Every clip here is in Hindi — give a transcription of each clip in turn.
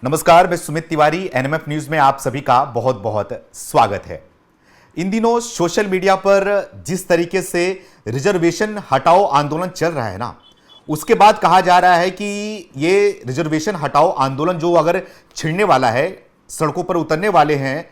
नमस्कार, मैं सुमित तिवारी। एनएमएफ न्यूज में आप सभी का बहुत बहुत स्वागत है। इन दिनों सोशल मीडिया पर जिस तरीके से रिजर्वेशन हटाओ आंदोलन चल रहा है ना, उसके बाद कहा जा रहा है कि ये रिजर्वेशन हटाओ आंदोलन जो अगर छिड़ने वाला है, सड़कों पर उतरने वाले हैं,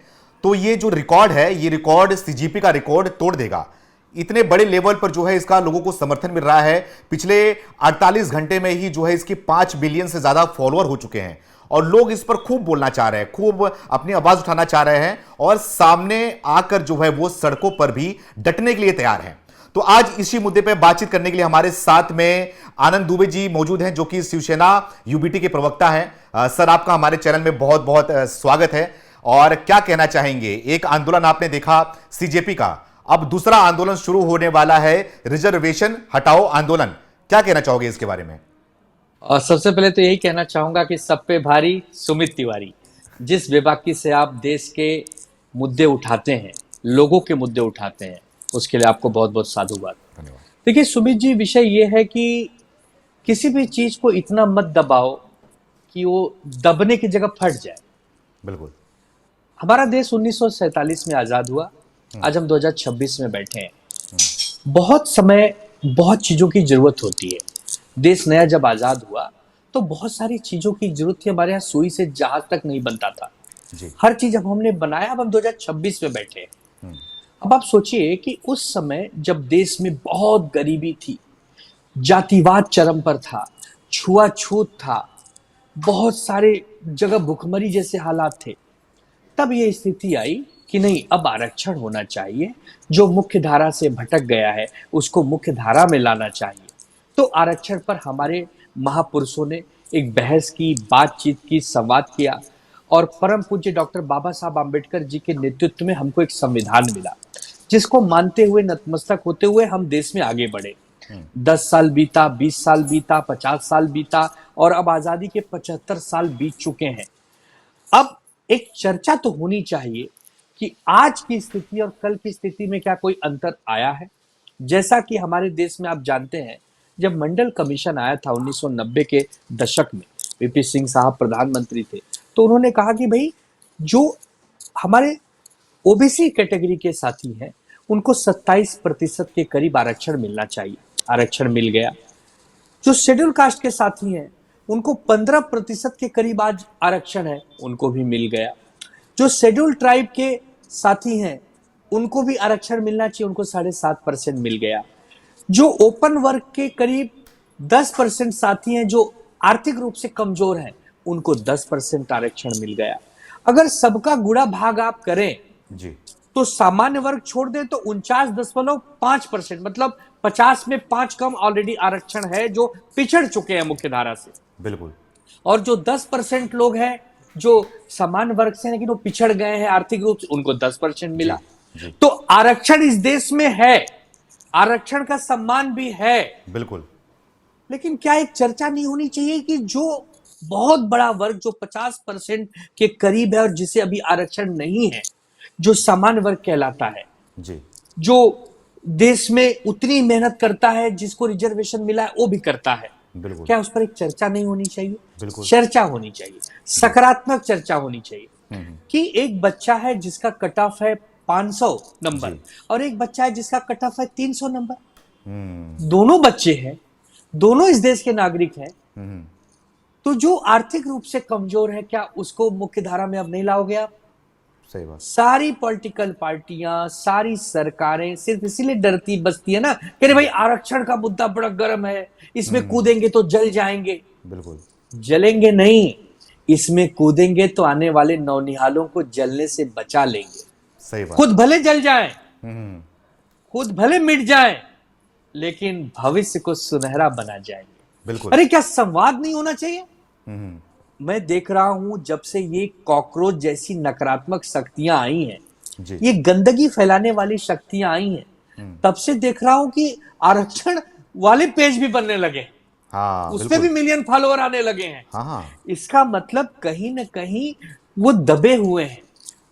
तो ये जो रिकॉर्ड है, ये रिकॉर्ड सीजेपी का रिकॉर्ड तोड़ देगा। इतने बड़े लेवल पर जो है इसका लोगों को समर्थन मिल रहा है। पिछले 48 घंटे में ही जो है इसके 5 बिलियन से ज्यादा फॉलोअर हो चुके हैं और लोग इस पर खूब बोलना चाह रहे हैं, खूब अपनी आवाज उठाना चाह रहे हैं और सामने आकर जो है वो सड़कों पर भी डटने के लिए तैयार हैं। तो आज इसी मुद्दे पर बातचीत करने के लिए हमारे साथ में आनंद दुबे जी मौजूद हैं, जो कि शिवसेना यूबीटी के प्रवक्ता हैं। सर, आपका हमारे चैनल में बहुत बहुत स्वागत है। और क्या कहना चाहेंगे, एक आंदोलन आपने देखा सीजेपी का, अब दूसरा आंदोलन शुरू होने वाला है, रिजर्वेशन हटाओ आंदोलन। क्या कहना चाहोगे इसके बारे में? और सबसे पहले तो यही कहना चाहूंगा कि सब पे भारी सुमित तिवारी, जिस बेबाकी से आप देश के मुद्दे उठाते हैं, लोगों के मुद्दे उठाते हैं, उसके लिए आपको बहुत बहुत साधुवाद। धन्यवाद। देखिए सुमित जी, विषय ये है कि किसी भी चीज को इतना मत दबाओ कि वो दबने की जगह फट जाए। बिल्कुल। हमारा देश 1947 में आजाद हुआ, आज हम 2026 में बैठे हैं। बहुत समय, बहुत चीजों की जरूरत होती है। देश नया जब आजाद हुआ तो बहुत सारी चीजों की जरूरत थी। हमारे यहाँ सुई से जहाज तक नहीं बनता था जी। हर चीज अब हमने बनाया। अब हम 2026 में बैठे हैं। अब आप सोचिए कि उस समय जब देश में बहुत गरीबी थी, जातिवाद चरम पर था, छुआछूत था, बहुत सारे जगह भुखमरी जैसे हालात थे, तब ये स्थिति आई कि नहीं, अब आरक्षण होना चाहिए। जो मुख्य धारा से भटक गया है उसको मुख्य धारा में लाना चाहिए। तो आरक्षण पर हमारे महापुरुषों ने एक बहस की, बातचीत की, संवाद किया और परम पूज्य डॉक्टर बाबा साहब आम्बेडकर जी के नेतृत्व में हमको एक संविधान मिला, जिसको मानते हुए, नतमस्तक होते हुए हम देश में आगे बढ़े। 10 साल बीता, 20 साल बीता, 50 साल बीता और अब आजादी के 75 साल बीत चुके हैं। अब एक चर्चा तो होनी चाहिए कि आज की स्थिति और कल की स्थिति में क्या कोई अंतर आया है। जैसा कि हमारे देश में आप जानते हैं, जब मंडल कमीशन आया था 1990 के दशक में, वीपी सिंह साहब प्रधानमंत्री थे, तो उन्होंने कहा कि भाई जो हमारे ओबीसी कैटेगरी के साथी हैं उनको 27% के करीब आरक्षण मिलना चाहिए। आरक्षण मिल गया। जो शेड्यूल कास्ट के साथी हैं उनको 15% के करीब आज आरक्षण है, उनको भी मिल गया। जो शेड्यूल ट्राइब के साथी हैं उनको भी आरक्षण मिलना चाहिए, उनको 7.5% मिल गया। जो ओपन वर्ग के करीब 10% साथी हैं जो आर्थिक रूप से कमजोर हैं, उनको 10% आरक्षण मिल गया। अगर सबका गुणा भाग आप करें जी। तो सामान्य वर्ग छोड़ दें तो 49.5%, मतलब 50 में 5 कम ऑलरेडी आरक्षण है जो पिछड़ चुके हैं मुख्य धारा से। बिल्कुल। और जो 10% लोग हैं जो सामान्य वर्ग से लेकिन वो पिछड़ गए हैं आर्थिक रूप से, उनको 10% मिला। जी। तो आरक्षण इस देश में है, आरक्षण का सम्मान भी है। बिल्कुल। लेकिन क्या एक चर्चा नहीं होनी चाहिए कि जो बहुत बड़ा वर्ग जो 50% के करीब है और जिसे अभी आरक्षण नहीं है, जो सामान्य वर्ग कहलाता है, जी। जो देश में उतनी मेहनत करता है, जिसको रिजर्वेशन मिला है वो भी करता है, बिल्कुल। क्या उस पर एक चर्चा नहीं होनी चाहिए? बिल्कुल। चर्चा होनी चाहिए, सकारात्मक चर्चा होनी चाहिए कि एक बच्चा है जिसका कट ऑफ है 500 नंबर और एक बच्चा है जिसका कट ऑफ है 300 नंबर। दोनों बच्चे हैं, दोनों इस देश के नागरिक हैं। तो जो आर्थिक रूप से कमजोर है, क्या उसको मुख्य धारा में अब नहीं लाओगे आप? सही बात। सारी पॉलिटिकल पार्टियां, सारी सरकारें सिर्फ इसीलिए डरती बसती है ना कि भाई आरक्षण का मुद्दा बड़ा गर्म है, इसमें कूदेंगे तो जल जाएंगे। बिल्कुल। जलेंगे नहीं, इसमें कूदेंगे तो आने वाले नौनिहालों को जलने से बचा लेंगे। सही बात। खुद भले जल जाएं, खुद भले मिट जाएं, लेकिन भविष्य को सुनहरा बना जाएंगे। बिल्कुल। अरे क्या संवाद नहीं होना चाहिए? मैं देख रहा हूं जब से ये कॉकरोच जैसी नकारात्मक शक्तियां आई हैं, ये गंदगी फैलाने वाली शक्तियां आई हैं, तब से देख रहा हूं कि आरक्षण वाले पेज भी बनने लगे। हाँ, उसपे भी मिलियन फॉलोअर आने लगे हैं। हाँ। इसका मतलब कहीं ना कहीं वो दबे हुए हैं,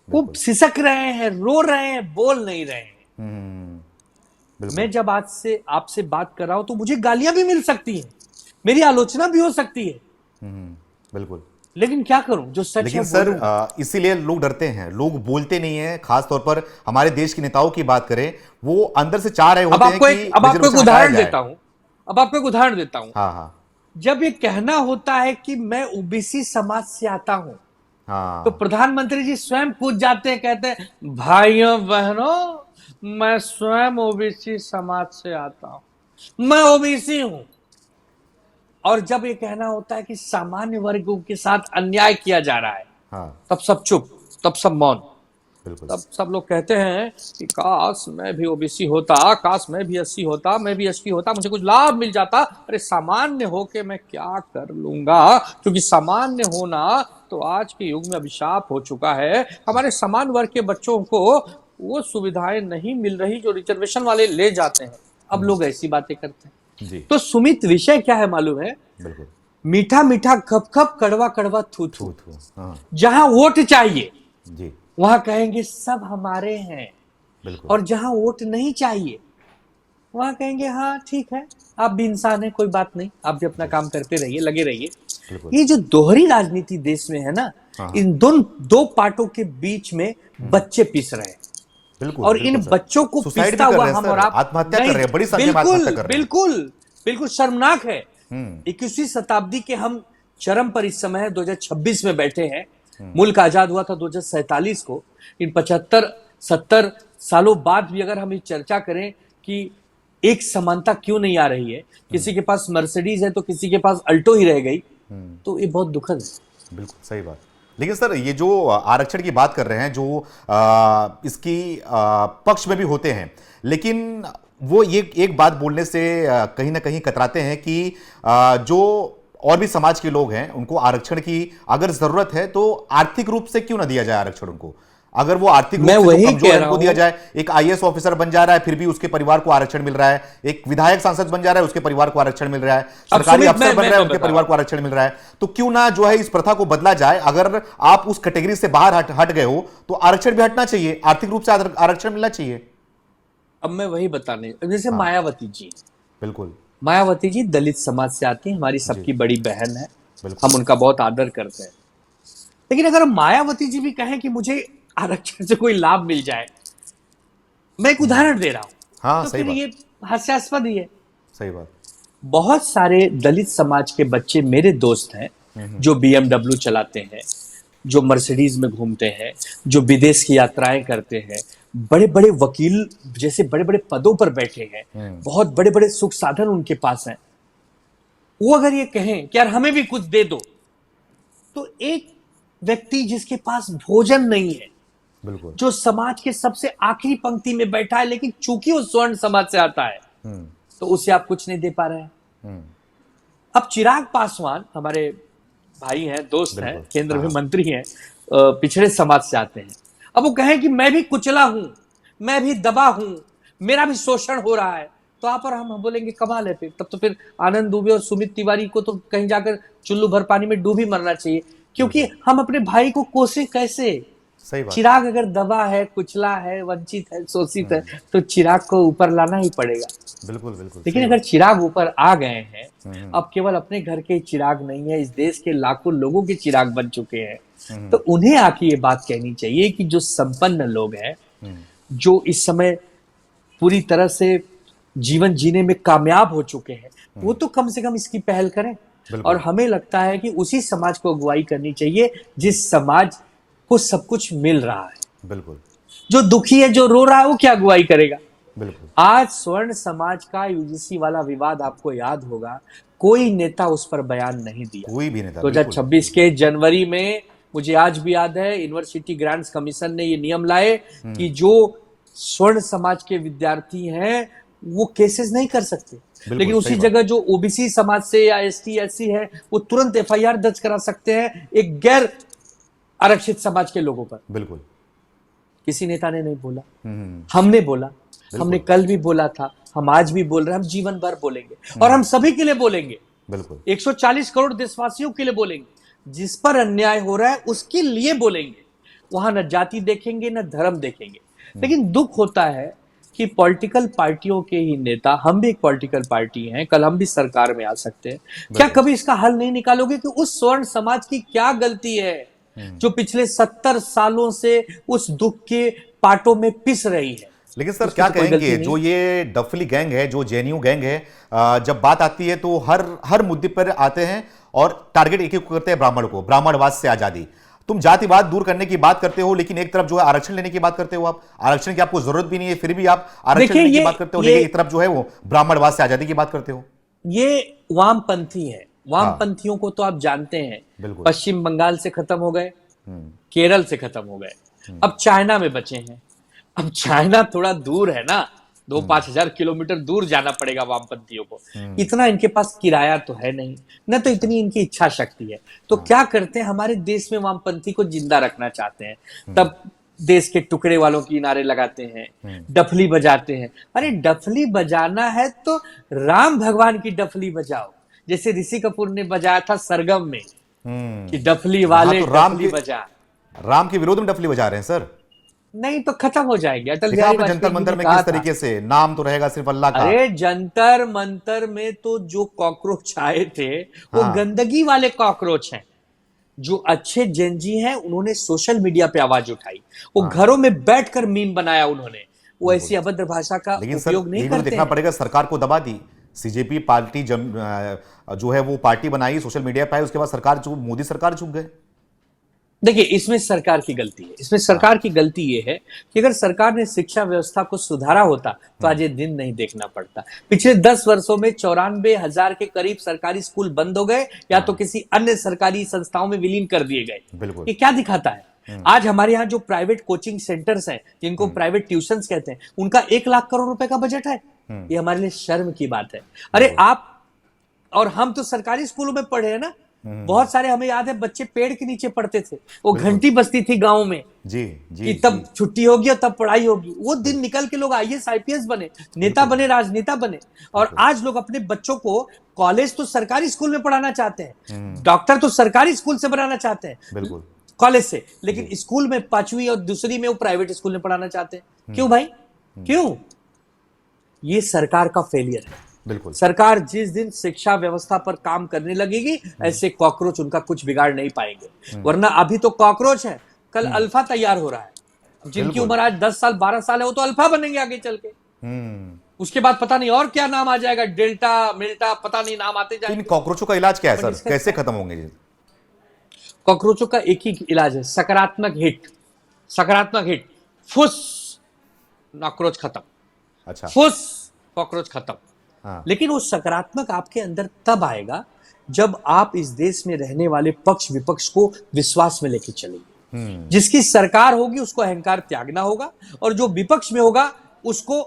वो सिसक रहे हैं, रो रहे हैं, बोल नहीं रहे हैं। मैं जब आज से आपसे बात कर रहा हूं तो मुझे गालियां भी मिल सकती हैं, मेरी आलोचना भी हो सकती है। बिल्कुल। लेकिन क्या करूं, जो सच है लेकिन सर बोलूं। इसीलिए लोग डरते हैं, लोग बोलते नहीं हैं। खास तौर पर हमारे देश के नेताओं की बात करें, वो अंदर से चाह रहे होते हैं कि अब आपको एक रिजर्वेशन हटाया उदाहरण जाए। देता हूं। अब आपको एक उदाहरण देता हूं। हाँ हाँ जब ये कहना होता है कि मैं ओबीसी समाज से आता हूं, तो हाँ। प्रधानमंत्री जी स्वयं कूद जाते हैं, कहते हैं भाइयों बहनों, मैं स्वयं ओबीसी समाज से आता हूं, मैं ओबीसी हूं। और जब ये कहना होता है कि सामान्य वर्गों के साथ अन्याय किया जा रहा है, हाँ तब सब चुप, तब सब मौन। बिल्कुल। तब सब लोग कहते हैं कि काश मैं भी ओबीसी होता, काश मैं भी एससी होता, मैं भी एसटी होता, मुझे कुछ लाभ मिल जाता। अरे सामान्य होके मैं क्या कर लूंगा, क्योंकि सामान्य होना तो आज के युग में अभिशाप हो चुका है। हमारे समान वर्ग के बच्चों को वो सुविधाएं नहीं मिल रही जो रिजर्वेशन वाले ले जाते हैं। अब लोग ऐसी बातें करते हैं। जी तो सुमित, विषय क्या है मालूम है? बिल्कुल। मीठा मीठा खप खप, कड़वा कड़वा थू थू थू। थू। हाँ जहां वोट चाहिए जी वहां कहेंगे सब हमारे हैं, बिल्कुल। और जहां वोट नहीं चाहिए वहां कहेंगे हाँ ठीक है, आप भी इंसान है, कोई बात नहीं, आप भी अपना जी काम करते रहिए, लगे रहिए। बिल्कुल। ये जो दोहरी राजनीति देश में है ना, हाँ हाँ इन दो पार्टों के बीच में बच्चे पीस रहे हैं। बिल्कुल और इन बिल्कुल सर। बच्चों को सुसाइड पीसता भी कर हुआ रहे हैं हम और सर, आप आत्महत्या कर नहीं। रहे हैं, बड़ी संख्या में बिल्कुल आत्महत्या कर रहे हैं। बिल्कुल बिल्कुल शर्मनाक है। हम्म 21वीं शताब्दी के हम चरम पर इस समय 2026 में बैठे हैं। मुल्क आजाद हुआ था 2047 को। इन 75-70 सालों बाद भी अगर हम ये चर्चा करें कि एक समानता क्यों नहीं आ रही है, किसी के पास मर्सिडीज है तो किसी के पास अल्टो ही रह गई, तो ये बहुत दुखद है। बिल्कुल सही बात। लेकिन सर ये जो आरक्षण की बात कर रहे हैं, जो इसकी पक्ष में भी होते हैं, लेकिन वो ये एक बात बोलने से कहीं ना कहीं कतराते हैं कि जो और भी समाज के लोग हैं उनको आरक्षण की अगर जरूरत है तो आर्थिक रूप से क्यों ना दिया जाए आरक्षण उनको। अगर वो आर्थिक रूप मैं से जो वही कमजोर कह है रहा उनको दिया हूं। जाए, एक आईएएस ऑफिसर बन जा रहा है फिर भी उसके परिवार को आरक्षण मिल रहा है, एक विधायक सांसद बन जा रहा है उसके परिवार को आरक्षण मिल रहा है, अब सरकारी सुमित, अफसर बन रहा है उनके बता रहा परिवार हूं। को आरक्षण मिल रहा है, तो क्यों ना जो है इस प्रथा को बदला जाए। अगर आप उस कैटेगरी से बाहर हट गए हो तो आरक्षण भी हटना चाहिए, आर्थिक रूप से आरक्षण मिलना चाहिए। अब मैं वही बताने, जैसे हाँ मायावती जी, बिल्कुल। मायावती जी दलित समाज से आती हैं, हमारी जी सबकी बड़ी बहन है, बिल्कुल। हम उनका बहुत आदर करते हैं। लेकिन अगर मायावती जी भी कहें कि मुझे आरक्षण से कोई लाभ मिल जाए, मैं एक उदाहरण दे रहा हूं, हाँ तो सही फिर बात। ये हास्यास्पद ही है। सही बात। बहुत सारे दलित समाज के बच्चे मेरे दोस्त हैं जो बीएमडब्ल्यू चलाते हैं, जो मर्सिडीज में घूमते हैं, जो विदेश की यात्राएं करते हैं, बड़े बड़े वकील जैसे बड़े बड़े पदों पर बैठे हैं, बहुत बड़े बड़े सुख साधन उनके पास हैं। वो अगर ये कहें कि यार हमें भी कुछ दे दो, तो एक व्यक्ति जिसके पास भोजन नहीं है, बिल्कुल। जो समाज के सबसे आखिरी पंक्ति में बैठा है, लेकिन चूंकि वो स्वर्ण समाज से आता है, तो उसे आप कुछ नहीं दे पा रहे हैं। अब चिराग पासवान हमारे भाई हैं, दोस्त हैं, बिल्कुल। केंद्र हाँ में हाँ मंत्री हैं, पिछड़े समाज से आते हैं। अब वो कहें कि मैं भी कुचला हूं, मैं भी दबा हूं, मेरा भी शोषण हो रहा है, तो आप और हम बोलेंगे कमाल है। फिर तब तो फिर आनंद दुबे और सुमित तिवारी को तो कहीं जाकर चुल्लू भर पानी में डूब ही मरना चाहिए, क्योंकि बिल्कुल हम अपने भाई को कोसे कैसे। सही बात। चिराग अगर दबा है, कुचला है, वंचित है, शोषित है, तो चिराग को ऊपर लाना ही पड़ेगा। बिल्कुल बिल्कुल लेकिन सही अगर बात। चिराग ऊपर आ गए हैं, अब केवल अपने घर के चिराग नहीं है, इस देश के लाखों लोगों के चिराग बन चुके हैं, तो उन्हें आके ये बात कहनी चाहिए कि जो संपन्न लोग हैं, जो इस समय पूरी तरह से जीवन जीने में कामयाब हो चुके हैं, वो तो कम से कम इसकी पहल करें। और बिल्कुल हमें लगता है कि उसी समाज को अगुवाई करनी चाहिए जिस समाज को सब कुछ मिल रहा है। बिल्कुल जो दुखी है, जो रो रहा है, वो क्या अगुवाई करेगा? बिल्कुल। आज स्वर्ण समाज का यूजीसी वाला विवाद आपको याद होगा, कोई नेता उस पर बयान नहीं दिया। कोई भी नहीं था, बिल्कुल 2026 बिल्कुल। के जनवरी में, मुझे आज भी याद है, यूनिवर्सिटी ग्रांट्स कमीशन ने ये नियम लाए कि जो स्वर्ण समाज के विद्यार्थी हैं वो केसेस नहीं कर सकते, बिल्कुल लेकिन सही उसी बात। जगह जो ओबीसी समाज से या एसटी एससी है वो तुरंत एफआईआर दर्ज करा सकते हैं एक गैर आरक्षित समाज के लोगों पर। बिल्कुल। किसी नेता ने नहीं बोला, हमने बोला, हमने बिल्कुल कल भी बोला था, हम आज भी बोल रहे हैं, हम जीवन भर बोलेंगे, और हम सभी के लिए बोलेंगे, बिल्कुल 140 करोड़ देशवासियों के लिए बोलेंगे। जिस पर अन्याय हो रहा है उसके लिए बोलेंगे। वहां न जाति देखेंगे न धर्म देखेंगे। लेकिन दुख होता है कि पॉलिटिकल पार्टियों के ही नेता, हम भी एक पॉलिटिकल पार्टी हैं, कल हम भी सरकार में आ सकते हैं, क्या कभी इसका हल नहीं निकालोगे कि उस स्वर्ण समाज की क्या गलती है जो पिछले 70 सालों से उस दुख के पाटों में पिस रही है? लेकिन सर उसकी क्या तो कोई कहेंगे, गलती नहीं। जो ये डफली गैंग है, जो जेएनयू गैंग है, जब बात आती है तो हर हर मुद्दे पर आते हैं और टारगेट एक ही करते हैं, ब्राह्मण को, ब्राह्मणवाद से आजादी। तुम जातिवाद दूर करने की बात करते हो, लेकिन एक तरफ जो है आरक्षण लेने की बात करते हो, आप आरक्षण की आपको जरूरत भी नहीं है, फिर भी आप आरक्षण देखिए लेने की बात करते हो, लेकिन एक तरफ जो है वो ब्राह्मणवाद से आजादी की बात करते हो। ये वामपंथी है। हाँ, वामपंथियों को तो आप जानते हैं, बिल्कुल। पश्चिम बंगाल से खत्म हो गए, हम्म, केरल से खत्म हो गए, अब चाइना में बचे हैं। अब चाइना थोड़ा दूर है ना, 2-5 हजार किलोमीटर दूर जाना पड़ेगा वामपंथियों को। इतना इनके पास किराया तो है नहीं, न तो इतनी इनकी इच्छा शक्ति है। तो क्या करते हैं, हमारे देश में वामपंथी को जिंदा रखना चाहते हैं, तब देश के टुकड़े वालों की नारे लगाते हैं, डफली बजाते हैं। अरे डफली बजाना है तो राम भगवान की डफली बजाओ, जैसे ऋषि कपूर ने बजाया था सरगम में कि डफली वाले हाँ, तो डफली बजा। राम के विरोध में डफली बजा रहे हैं सर। नहीं तो खत्म हो जाएंगे। अटल देखा बिहारी आपने जंतर वाजपेयी जी मंतर ने में कहा किस था। तरीके से नाम तो रहेगा सिर्फ अल्लाह का। अरे जंतर मंतर में तो जो कॉकरोच आए थे वो हाँ। गंदगी वाले कॉकरोच हैं। जो अच्छे जेनजी हैं उन्होंने सोशल मीडिया पे आवाज उठाई, वो घरों में बैठकर मीम बनाया उन्होंने, वो ऐसी अभद्र भाषा का लेकिन सर उपयोग नहीं ये भी तो करते देखना हैं। पड़ेगा, सरकार को दबा दी सीजेपी पार्टी, जो है वो पार्टी बनाई, सोशल मीडिया पे आई, उसके बाद सरकार जो मोदी सरकार झुक गए। देखिए इसमें सरकार की गलती है, इसमें सरकार की गलती ये है कि अगर सरकार ने शिक्षा व्यवस्था को सुधारा होता तो आज ये दिन नहीं देखना पड़ता। पिछले 10 वर्षों में 94,000 के करीब सरकारी स्कूल बंद हो गए या तो किसी अन्य सरकारी संस्थाओं में विलीन कर दिए गए। बिल्कुल। ये क्या दिखाता है? आज हमारे यहाँ जो प्राइवेट कोचिंग सेंटर्स हैं, जिनको प्राइवेट ट्यूशंस कहते हैं, उनका 1 लाख करोड़ रुपए का बजट है। ये हमारे लिए शर्म की बात है। अरे आप और हम तो सरकारी स्कूलों में पढ़े हैं ना, बहुत सारे हमें याद है बच्चे पेड़ के नीचे पढ़ते थे, वो घंटी बजती थी गांव में जी जी कि तब छुट्टी होगी और तब पढ़ाई होगी। वो दिन निकल के लोग आईएएस आईपीएस बने, नेता बने, राजनेता बने। और आज लोग अपने बच्चों को कॉलेज तो सरकारी स्कूल में पढ़ाना चाहते हैं, डॉक्टर तो सरकारी स्कूल से बनाना चाहते हैं, बिल्कुल कॉलेज से, लेकिन स्कूल में 5वीं और दूसरी में वो प्राइवेट स्कूल में पढ़ाना चाहते हैं। क्यों भाई, क्यों? ये सरकार का फेलियर है। बिल्कुल। सरकार जिस दिन शिक्षा व्यवस्था पर काम करने लगेगी, ऐसे कॉकरोच उनका कुछ बिगाड़ नहीं पाएंगे। वरना अभी तो कॉकरोच है, कल अल्फा तैयार हो रहा है। जिनकी उम्र आज 10 साल 12 साल है वो तो अल्फा बनेंगे आगे चल के। उसके बाद पता नहीं और क्या नाम आ जाएगा, डेल्टा मिल्टा, पता नहीं नाम आते तो इन जाएंगे। कॉकरोचों का इलाज क्या है सर, कैसे खत्म होंगे ये? कॉकरोचों का एक ही इलाज है, सकारात्मक हिट। सकारात्मक हिट, फुस कॉकरोच खत्म, अच्छा। फुस कॉकरोच खत्म। हाँ। लेकिन वो सकारात्मक आपके अंदर तब आएगा जब आप इस देश में रहने वाले पक्ष विपक्ष को विश्वास में लेके चलेंगे। जिसकी सरकार होगी उसको अहंकार त्यागना होगा, और जो विपक्ष में होगा उसको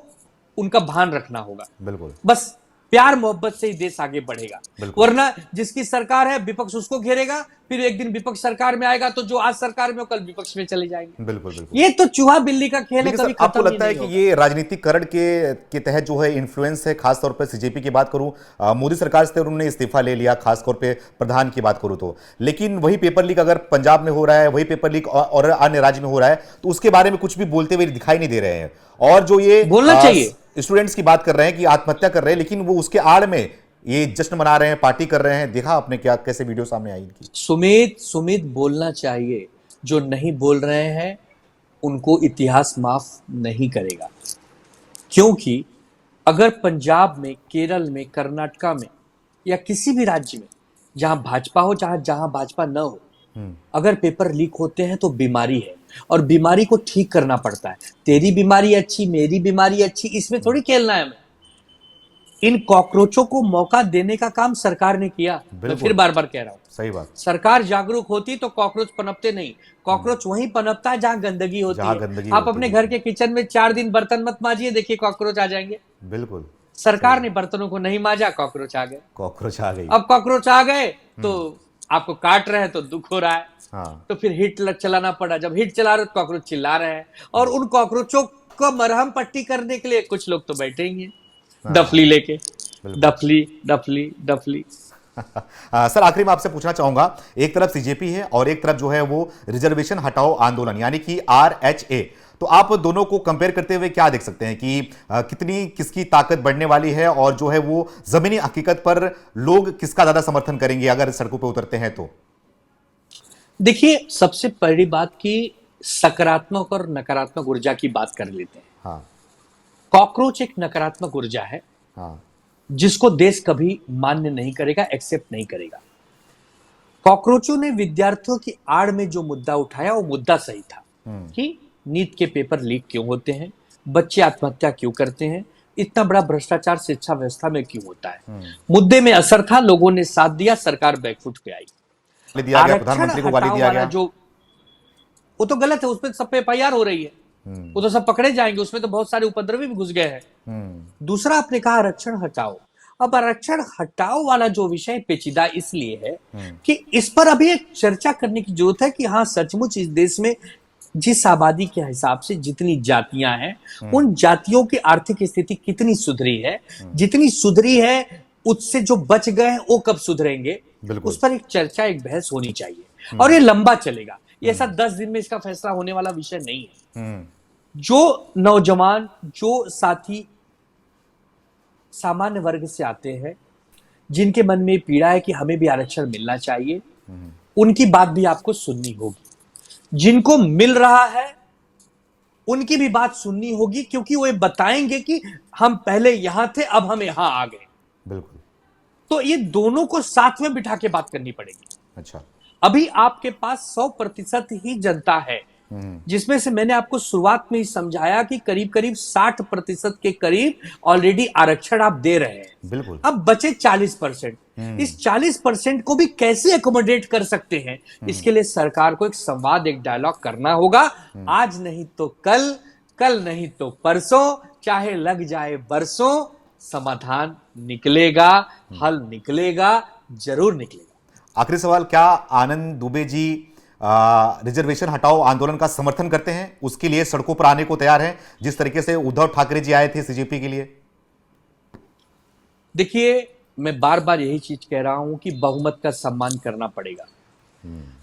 उनका भान रखना होगा। बिल्कुल। बस प्यार मोहब्बत से ही देश आगे बढ़ेगा। वरना जिसकी सरकार है विपक्ष उसको घेरेगा, फिर एक दिन विपक्ष सरकार में आएगा तो जो आज सरकार में हो कल विपक्ष में चले जाएंगे। बिल्कुल बिल्कुल। ये तो चूहा बिल्ली का खेल है, लेकिन कभी सर आपको खत्म ही लगता है नहीं कि होगा। ये राजनीतिकरण के तहत जो है इन्फ्लुएंस है, खासतौर पर सीजेपी की बात करूं, मोदी सरकार से उन्होंने इस्तीफा ले लिया, खासतौर पे प्रधान की बात करूं तो, लेकिन वही पेपर लीक अगर पंजाब में हो रहा है, वही पेपर लीक और अन्य राज्य में हो रहा है, तो उसके बारे में कुछ भी बोलते हुए दिखाई नहीं दे रहे हैं। और जो ये बोलना चाहिए, स्टूडेंट्स की बात कर रहे हैं कि आत्महत्या कर रहे हैं, लेकिन वो उसके आड़ में ये जश्न मना रहे हैं, पार्टी कर रहे हैं। देखा आपने क्या कैसे वीडियो सामने आई इनकी? सुमित बोलना चाहिए। जो नहीं बोल रहे हैं उनको इतिहास माफ नहीं करेगा। क्योंकि अगर पंजाब में, केरल में, कर्नाटका में या किसी भी राज्य में जहां भाजपा हो, जहां भाजपा न हो, अगर पेपर लीक होते हैं तो बीमारी है, और बीमारी को ठीक करना पड़ता है। तेरी बीमारी अच्छी, मेरी बीमारी अच्छी, इसमें थोड़ी खेलना है हमें। इन कॉकरोचों को मौका देने का काम सरकार ने किया। मैं फिर बार बार कह रहा हूं, सही बात। सरकार जागरूक होती तो कॉकरोच पनपते नहीं। कॉकरोच वहीं पनपता है जहां गंदगी होती है। आप अपने घर के किचन में 4 दिन बर्तन मत माजिए, देखिए कॉकरोच आ जाएंगे। बिल्कुल। सरकार ने बर्तनों को नहीं माजा, कॉकरोच आ गए। कॉकरोच आ गई। अब कॉकरोच आ गए तो आपको काट रहे हैं तो दुख हो रहा है। हाँ। तो फिर हिट चलाना पड़ा। जब हिट चला रहे तो कॉकरोच चिल्ला रहे हैं, और उन कॉकरोचों को मरहम पट्टी करने के लिए कुछ लोग तो बैठे ही हैं, डफली लेके। डफली डफली डफली। सर आखिरी में आपसे पूछना चाहूंगा, एक तरफ सीजेपी है और एक तरफ जो है वो रिजर्वेशन हटाओ आंदोलन यानी कि RHA, तो आप दोनों को कंपेयर करते हुए क्या देख सकते हैं कि कितनी किसकी ताकत बढ़ने वाली है, और जो है वो जमीनी हकीकत पर लोग किसका ज्यादा समर्थन करेंगे अगर सड़कों पर उतरते हैं तो? देखिए, सबसे पहली बात कि सकारात्मक और नकारात्मक ऊर्जा की बात कर लेते हैं। हाँ। कॉकरोच एक नकारात्मक ऊर्जा है हाँ। जिसको देश कभी मान्य नहीं करेगा, एक्सेप्ट नहीं करेगा। कॉकरोचों ने विद्यार्थियों की आड़ में जो मुद्दा उठाया वो मुद्दा सही था कि नीट के पेपर लीक क्यों होते हैं, बच्चे आत्महत्या क्यों करते हैं, इतना बड़ा भ्रष्टाचार शिक्षा व्यवस्था में क्यों होता है। मुद्दे में असर था, लोगों ने साथ दिया, सरकार बैकफुट पे आई। गाली दिया गया, आरक्षण प्रधानमंत्री को गाली हटाओ दिया वाला गया। जो, वो तो गलत है, उसमें सब पे एफआईआर हो रही है, वो तो सब पकड़े जाएंगे, उसमें तो बहुत सारे उपद्रवी भी घुस गए हैं। दूसरा, आपने कहा आरक्षण हटाओ। अब आरक्षण हटाओ वाला जो विषय पेचीदा इसलिए है कि इस पर अभी एक चर्चा करने की जरूरत है कि हाँ, सचमुच इस देश में जिस आबादी के हिसाब से जितनी जातियां हैं, उन जातियों की आर्थिक स्थिति कितनी सुधरी है, जितनी सुधरी है उससे जो बच गए हैं वो कब सुधरेंगे, उस पर एक चर्चा, एक बहस होनी चाहिए। और ये लंबा चलेगा, ये ऐसा 10 दिन में इसका फैसला होने वाला विषय नहीं है। जो नौजवान, जो साथी सामान्य वर्ग से आते हैं, जिनके मन में पीड़ा है कि हमें भी आरक्षण मिलना चाहिए, उनकी बात भी आपको सुननी होगी। जिनको मिल रहा है उनकी भी बात सुननी होगी, क्योंकि वो ये बताएंगे कि हम पहले यहां थे, अब हम यहां आ गए। बिल्कुल। तो ये दोनों को साथ में बिठा के बात करनी पड़ेगी। अच्छा। अभी आपके पास 100% ही जनता है, जिसमें से मैंने आपको शुरुआत में ही समझाया कि करीब करीब 60% के करीब ऑलरेडी आरक्षण आप दे रहे हैं। बिल्कुल। अब बचे 40%। इस 40% को भी कैसे एकोमोडेट कर सकते हैं, इसके लिए सरकार को एक संवाद, एक डायलॉग करना होगा। आज नहीं तो कल, कल नहीं तो परसों, चाहे लग जाए बरसों, समाधान निकलेगा, हल निकलेगा, जरूर निकलेगा। आखिरी सवाल, क्या आनंद दुबे जी रिजर्वेशन हटाओ आंदोलन का समर्थन करते हैं, उसके लिए सड़कों पर आने को तैयार हैं, जिस तरीके से उद्धव ठाकरे जी आए थे सीजेपी के लिए? देखिए, मैं बार बार यही चीज कह रहा हूं कि बहुमत का सम्मान करना पड़ेगा।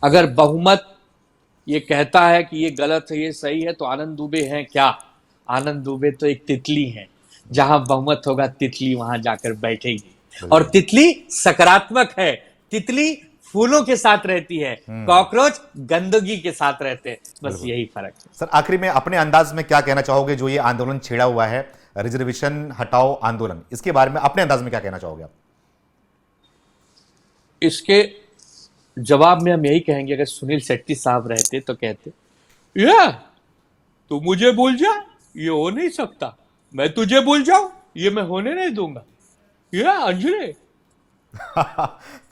अगर बहुमत ये कहता है कि ये गलत है, ये सही है, तो आनंद दुबे हैं क्या? आनंद दुबे तो एक तितली है, जहां बहुमत होगा तितली वहां जाकर बैठेगी। और तितली सकारात्मक है, तितली फूलों के साथ रहती है, कॉकरोच गंदगी के साथ रहते हैं, बस यही फर्क है। सर, आखिरी में अपने अंदाज में क्या कहना चाहोगे, जो ये आंदोलन छेड़ा हुआ है, रिजर्वेशन हटाओ आंदोलन, इसके बारे में अपने अंदाज में क्या कहना चाहोगे आप? इसके जवाब में हम यही कहेंगे, अगर सुनील शेट्टी साहब रहते तो कहते, या तू मुझे भूल जा, ये हो नहीं सकता, मैं तुझे भूल जाऊं, ये मैं होने नहीं दूंगा, या Anjali.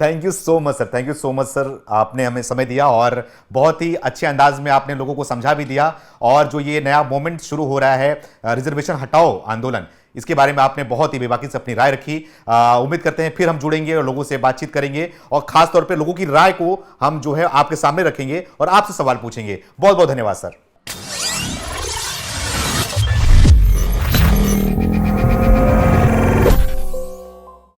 Thank you so much sir, thank you so much sir, आपने हमें समय दिया और बहुत ही अच्छे अंदाज में आपने लोगों को समझा भी दिया। और जो ये नया मोमेंट शुरू हो रहा है रिजर्वेशन हटाओ आंदोलन, इसके बारे में आपने बहुत ही बेबाकी से अपनी राय रखी। उम्मीद करते हैं फिर हम जुड़ेंगे और लोगों से बातचीत करेंगे, और खास तौर पे लोगों की राय को हम जो है आपके सामने रखेंगे और आपसे सवाल पूछेंगे। बहुत बहुत धन्यवाद सर।